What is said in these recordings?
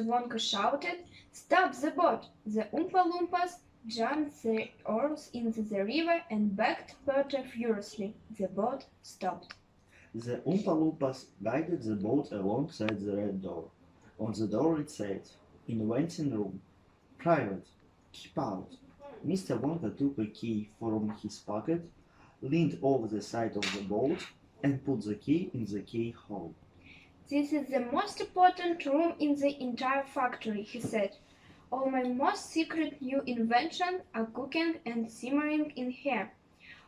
Mr. Wonka shouted. "Stop the boat!" The Oompa Loompas jumped their oars into the river and backed water furiously. The boat stopped. The Oompa Loompas guided the boat alongside the red door. On the door it said, "In waiting room. Private. Keep out." Mr. Wonka took a key from his pocket, leaned over the side of the boat, and put the key in the keyhole. "This is the most important room in the entire factory," he said. "All my most secret new inventions are cooking and simmering in here.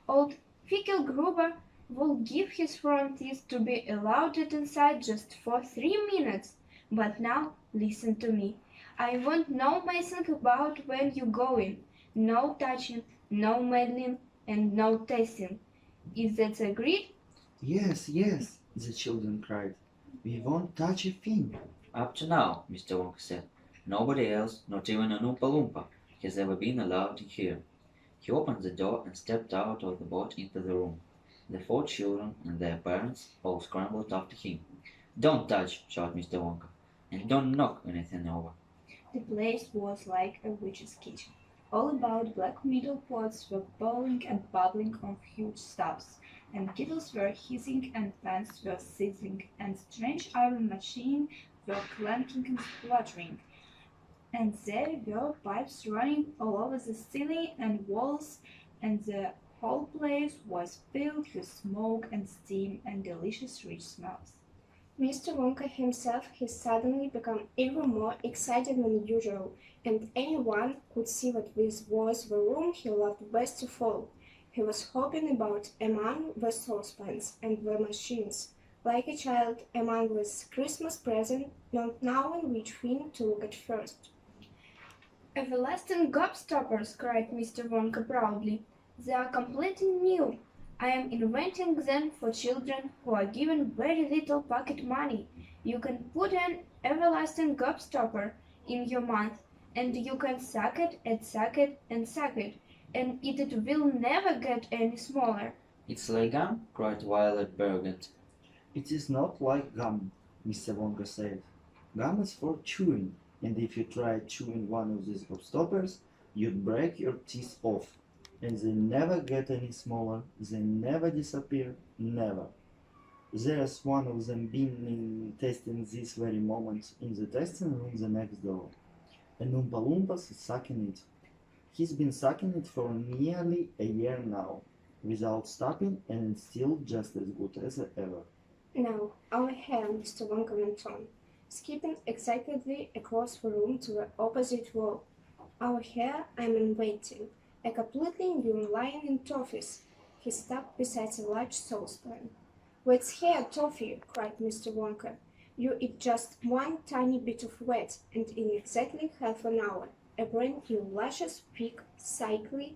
Old Fickelgruber will give his front teeth to be allowed it inside just for 3 minutes. But now, listen to me. I want no messing about when you go in. No touching, no meddling, and no tasting. Is that agreed?" Yes, yes, the children cried. We won't touch a thing. Up to now, Mr. Wonka said, nobody else, not even an Oompa Loompa, has ever been allowed in here. He opened the door and stepped out of the boat into the room. The 4 children and their parents all scrambled after him. "Don't touch!" shouted Mr. Wonka, "and don't knock anything over." The place was like a witch's kitchen. All about black metal pots were boiling and bubbling on huge stoves, and kettles were hissing and pans were sizzling, and strange iron machines were clanking and spluttering, and there were pipes running all over the ceiling and walls, and the whole place was filled with smoke and steam and delicious rich smells. Mr. Wonka himself had suddenly become even more excited than usual, and anyone could see that this was the room he loved best of all. He was hopping about among the saucepans and the machines, like a child among his Christmas present, not knowing which thing to look at first. "Everlasting gobstoppers!" cried Mr. Wonka proudly. "They are completely new. I am inventing them for children who are given very little pocket money. You can put an everlasting gobstopper in your mouth, and you can suck it and suck it and suck it, and it will never get any smaller." "It's like gum!" cried Violet Bergant. It is not like gum, Mr. Wonka said. Gum is for chewing, and if you try chewing one of these gobstoppers, you'd break your teeth off. And they never get any smaller, they never disappear, never. There's one of them being testing this very moment in the testing room the next door. And Oompa Loompas is sucking it. He's been sucking it for nearly a year now, without stopping, and it's still just as good as ever. Now, over here, Mr. Wonka went on, skipping excitedly across the room to the opposite wall. Over here, I'm inventing a completely new line in toffees. He stopped beside a large saucepan. "What's here, Toffee?" cried Mr. Wonka. "You eat just one tiny bit of wheat, and in exactly half an hour, a brand new luscious, thick, silky,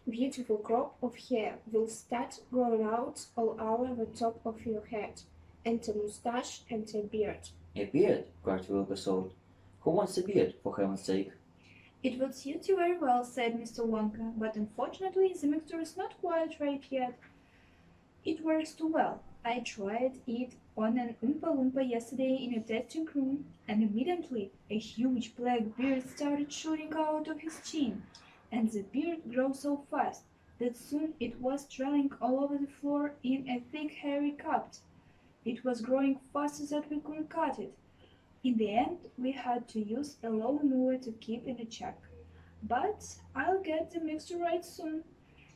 beautiful crop of hair will start growing out all over the top of your head, and a mustache and a beard." "A beard!" cried Wilkeshold. "Who wants a beard, for heaven's sake?" "It would suit you very well," said Mr. Wonka, "but unfortunately the mixture is not quite right yet. It works too well. I tried it on an Oompa Loompa yesterday in a testing room, and immediately a huge black beard started shooting out of his chin, and the beard grew so fast that soon it was trailing all over the floor in a thick hairy cut. It was growing faster than we could cut it. In the end, we had to use a lawnmower to keep in check. But I'll get the mixture right soon,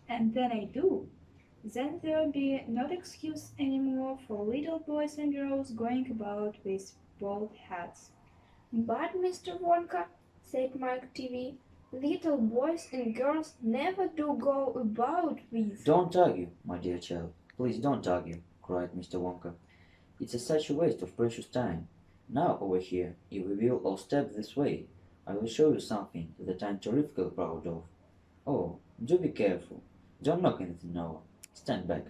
and then I do. Then there'll be no excuse anymore for little boys and girls going about with bald heads." "But, Mr. Wonka," said Mike TV, "little boys and girls never do go about with—" "Don't argue, my dear child. Please don't argue," cried Mr. Wonka. "It's such a waste of precious time. Now, over here, if we will all step this way, I will show you something that I'm terrifically proud of. Oh, do be careful. Don't knock anything over. Stand back."